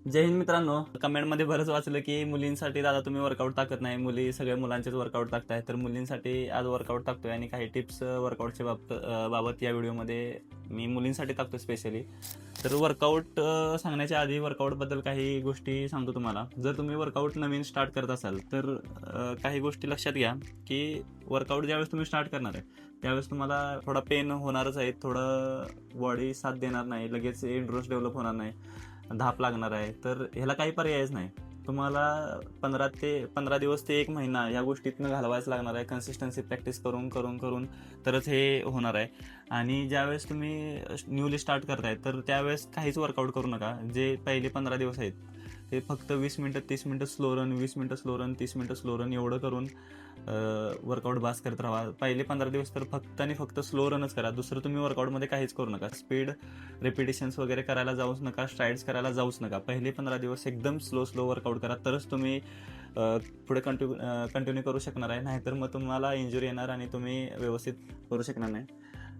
जय हिंद मित्रांनो. कमेंटमध्ये बरंच वाचलं की मुलींसाठी दादा तुम्ही वर्कआउट टाकत नाही, मुली सगळ्या मुलांचेच वर्कआउट टाकताय. तर मुलींसाठी आज वर्कआउट टाकतोय आणि काही टिप्स वर्कआउटच्या बाबत या व्हिडिओमध्ये मी मुलींसाठी टाकतो स्पेशली. तर वर्कआउट सांगण्याच्या आधी वर्कआउटबद्दल काही गोष्टी सांगतो तुम्हाला. जर तुम्ही वर्कआउट नवीन स्टार्ट करत असाल तर काही गोष्टी लक्षात घ्या की वर्कआउट ज्यावेळेस तुम्ही स्टार्ट करणार आहे त्यावेळेस तुम्हाला थोडा पेन होणारच आहे, थोडं बॉडी साथ देणार नाही, लगेच इंटरेस्ट डेव्हलप होणार नाही, धाप लागणार आहे. तर ह्याला काही पर्यायच नाही. तुम्हाला 15 दिवस ते 1 महिना या गोष्टीतनं घालवायच लागणार आहे. कन्सिस्टन्सी प्रॅक्टिस करून करून करून तरच हे होणार आहे. आणि ज्यावेळेस तुम्ही न्यूली स्टार्ट करताय तर त्यावेळेस काहीच वर्कआउट करू नका. जे पहिले 15 दिवस आहेत ते फक्त 20 मिनटं 30 मिनटं स्लो रन, 20 मिनटं स्लो रन, 30 मिनटं स्लो रन एवढं करून वर्कआउट बास करत राहा. पहिले 15 दिवस तर फक्त आणि फक्त स्लो रनच करा. दुसरं तुम्ही वर्कआउटमध्ये काहीच करू नका. स्पीड रिपिटेशन्स वगैरे करायला जाऊच नका, स्ट्राइड्स करायला जाऊच नका. पहिले 15 दिवस एकदम स्लो वर्कआउट करा, तरच तुम्ही पुढे कंटिन्यू करू शकणार आहे. नाहीतर मग तुम्हाला इंजुरी येणार आणि तुम्ही व्यवस्थित करू शकणार नाही.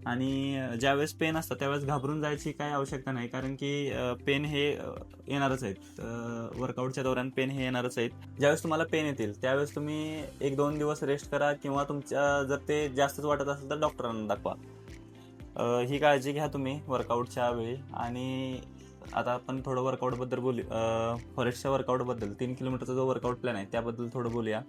आणि ज्यावेळेस पेन असतं त्यावेळेस घाबरून जायची काही आवश्यकता नाही, कारण की पेन हे येणारच आहेत. वर्कआउटच्या दौरान पेन हे येणारच आहेत. ज्यावेळेस तुम्हाला पेन येतील त्यावेळेस तुम्ही 1-2 दिवस रेस्ट करा, किंवा तुमच्या जर ते जास्तच वाटत असेल तर डॉक्टरांना दाखवा. ही काळजी घ्या तुम्ही वर्कआउटच्या वेळी. आणि आता आपण थोडं वर्कआउटबद्दल बोलू. फॉरेस्टच्या वर्कआउटबद्दल 3 किलोमीटरचा जो वर्कआउट प्लॅन आहे त्याबद्दल थोडं बोलूया.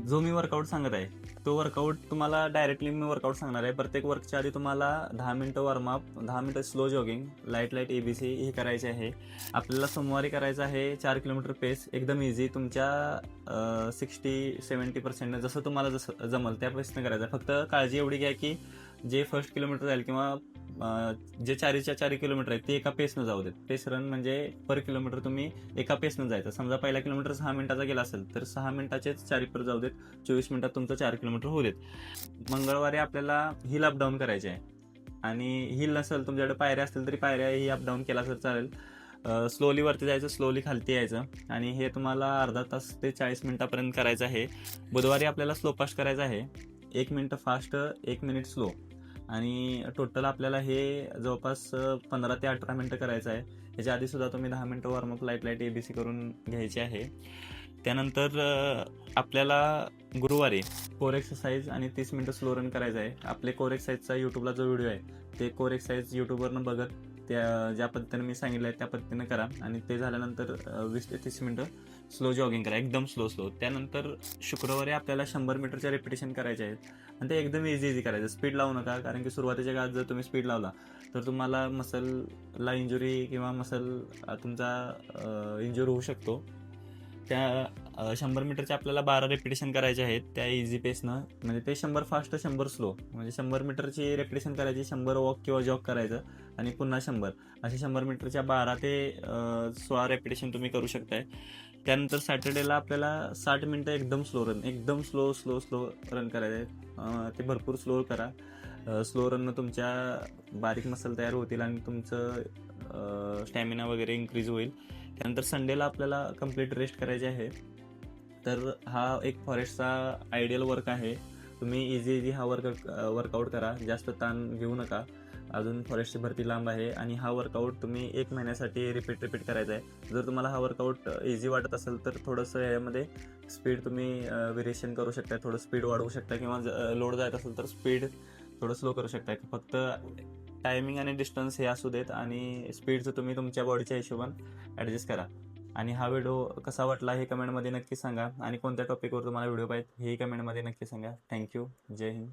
जो मी वर्कआउट सांगत आहे तो वर्कआउट तुम्हाला डायरेक्टली मी वर्कआउट सांगणार आहे. प्रत्येक वर्कच्या आधी तुम्हाला 10 मिनटं वॉर्मअप, 10 मिनटं स्लो जॉगिंग, लाईट ABC हे करायचे आहे. आपल्याला सोमवारी करायचं आहे 4 किलोमीटर पेस, एकदम इझी. तुमच्या 60-70% जसं तुम्हाला जसं जमल त्या पेसनं करायचं आहे. फक्त काळजी एवढी घ्या की जे फर्स्ट किलोमीटर जाईल किंवा जे 4 किलोमीटर आहे ते एका पेसनं जाऊ देत. पेस रन म्हणजे पर किलोमीटर तुम्ही एका पेसनं जायचं. समजा पहिला किलोमीटर 6 मिनिटाचा गेला असेल तर 6 मिनिटाचेच 4 पर जाऊ देत, 24 मिनिटात तुमचं 4 किलोमीटर होऊ देत. मंगळवारी आपल्याला हिल अप डाऊन करायचे आहे. आणि हिल नसेल तुमच्याकडे, पायऱ्या असतील तरी पायऱ्या ही अप डाऊन केला तर चालेल. स्लोली वरती जायचं, स्लोली खालती यायचं. आणि हे तुम्हाला अर्धा तास ते 40 मिनिटापर्यंत करायचं आहे. बुधवारी आपल्याला स्लो फास्ट करायचं आहे. 1 मिनिट फास्ट, 1 मिनिट स्लो. आणि टोटल आपल्याला हे जवळपास 15 ते 18 मिनटं करायचं आहे. ह्याच्या आधी सुद्धा तुम्ही 10 मिनटं वॉर्मअप लाईट ABC करून घ्यायची आहे. त्यानंतर आपल्याला गुरुवारी कोर एक्सरसाइज आणि 30 मिनटं स्लो रन करायचं आहे. आपले कोर एक्सरसाइजचा यूट्यूबला जो व्हिडिओ आहे ते कोर एक्सरसाइज यूट्यूबवरनं बघत त्या ज्या पद्धतीने मी सांगितलं आहे त्या पद्धतीने करा. आणि ते झाल्यानंतर 20 ते 30 मिनटं स्लो जॉगिंग करा, एकदम स्लो. त्यानंतर शुक्रवारी आपल्याला 100 मीटरच्या रिपिटेशन करायचे आहेत. आणि ते एकदम इझी करायचं. स्पीड लावू नका, कारण की सुरुवातीच्या काळात जर तुम्ही स्पीड लावला तर तुम्हाला मसलला इंजुरी किंवा मसल तुमचा इंजुर होऊ शकतो. त्या 100 मीटरचे आपल्याला 12 रेपिटेशन करायचे आहेत त्या इझी पेसनं. म्हणजे ते 100 फास्ट 100 स्लो, म्हणजे 100 मीटरची रेपिटेशन करायची, 100 वॉक किंवा जॉग करायचं आणि पुन्हा 100, असे 100 मीटरच्या 12 ते 16 रेपिटेशन तुम्ही करू शकताय. त्यानंतर सॅटर्डेला आपल्याला 60 मिनटं एकदम स्लो रन, एकदम स्लो रन करायचं आहे. ते भरपूर स्लो करा. स्लो रननं तुमच्या बारीक मसल तयार होतील आणि तुमचं स्टॅमिना वगैरे इन्क्रीज होईल. त्यानंतर संडेला आपल्याला कम्प्लीट रेस्ट करायची आहे. तर हा एक फॉरेस्टचा आयडियल वर्क आहे. तुम्ही इझी हा वर्कआउट करा, जास्त ताण घेऊ नका. अजून फॉरेस्टची भरती लांब आहे आणि हा वर्कआउट तुम्ही 1 महिन्यासाठी रिपीट करायचा आहे. जर तुम्हाला हा वर्कआउट इझी वाटत असेल तर थोडंसं यामध्ये स्पीड तुम्ही व्हेरिएशन करू शकता, थोडं स्पीड वाढवू शकता, किंवा लोड जात असेल तर स्पीड थोडं स्लो करू शकता. फक्त टायमिंग आणि डिस्टन्स हे असू देत, आणि स्पीडचं तुम्ही तुमच्या बॉडीच्या हिशोबाने ॲडजस्ट करा. आणि हा व्हिडिओ कसा वाटला हे कमेंटमध्ये नक्की सांगा. आणि कोणत्या टॉपिकवर तुम्हाला व्हिडिओ पाहिजे हेही कमेंटमध्ये नक्की सांगा. थँक्यू. जय हिंद.